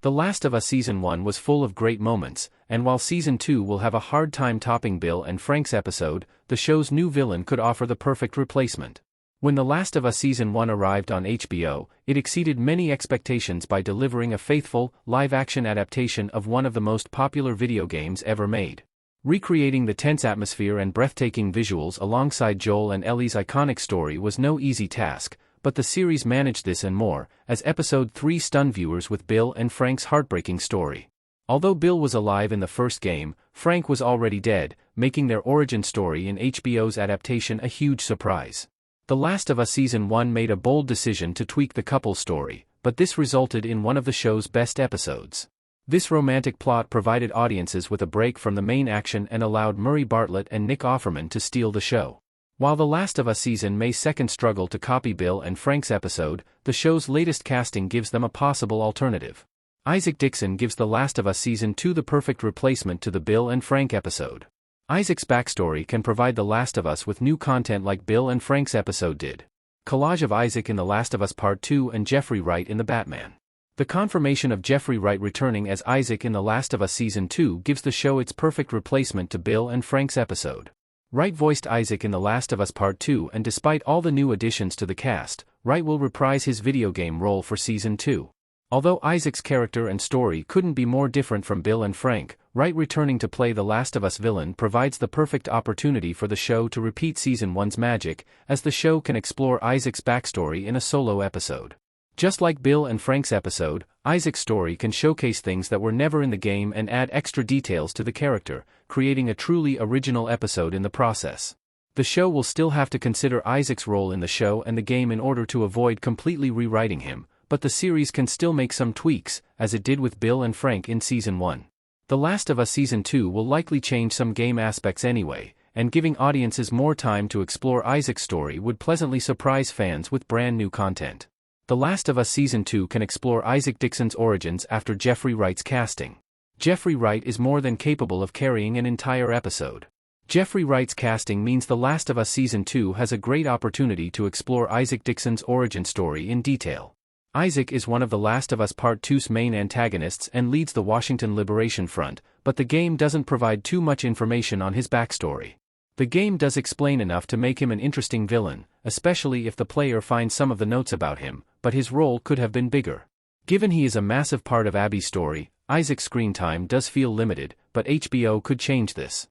The Last of Us Season 1 was full of great moments, and while Season 2 will have a hard time topping Bill and Frank's episode, the show's new villain could offer the perfect replacement. When The Last of Us Season 1 arrived on HBO, it exceeded many expectations by delivering a faithful, live-action adaptation of one of the most popular video games ever made. Recreating the tense atmosphere and breathtaking visuals alongside Joel and Ellie's iconic story was no easy task, but the series managed this and more, as Episode 3 stunned viewers with Bill and Frank's heartbreaking story. Although Bill was alive in the first game, Frank was already dead, making their origin story in HBO's adaptation a huge surprise. The Last of Us Season 1 made a bold decision to tweak the couple's story, but this resulted in one of the show's best episodes. This romantic plot provided audiences with a break from the main action and allowed Murray Bartlett and Nick Offerman to steal the show. While The Last of Us Season May 2 struggle to copy Bill and Frank's episode, the show's latest casting gives them a possible alternative. Isaac Dixon gives The Last of Us Season 2 the perfect replacement to the Bill and Frank episode. Isaac's backstory can provide The Last of Us with new content like Bill and Frank's episode did. Collage of Isaac in The Last of Us Part 2 and Jeffrey Wright in The Batman. The confirmation of Jeffrey Wright returning as Isaac in The Last of Us Season 2 gives the show its perfect replacement to Bill and Frank's episode. Wright voiced Isaac in The Last of Us Part 2, and despite all the new additions to the cast, Wright will reprise his video game role for Season 2. Although Isaac's character and story couldn't be more different from Bill and Frank, Wright returning to play the Last of Us villain provides the perfect opportunity for the show to repeat Season 1's magic, as the show can explore Isaac's backstory in a solo episode. Just like Bill and Frank's episode, Isaac's story can showcase things that were never in the game and add extra details to the character, creating a truly original episode in the process. The show will still have to consider Isaac's role in the show and the game in order to avoid completely rewriting him, but the series can still make some tweaks, as it did with Bill and Frank in Season 1. The Last of Us Season 2 will likely change some game aspects anyway, and giving audiences more time to explore Isaac's story would pleasantly surprise fans with brand new content. The Last of Us Season 2 can explore Isaac Dixon's origins after Jeffrey Wright's casting. Jeffrey Wright is more than capable of carrying an entire episode. Jeffrey Wright's casting means The Last of Us Season 2 has a great opportunity to explore Isaac Dixon's origin story in detail. Isaac is one of The Last of Us Part 2's main antagonists and leads the Washington Liberation Front, but the game doesn't provide too much information on his backstory. The game does explain enough to make him an interesting villain, especially if the player finds some of the notes about him, but his role could have been bigger. Given he is a massive part of Abby's story, Isaac's screen time does feel limited, but HBO could change this.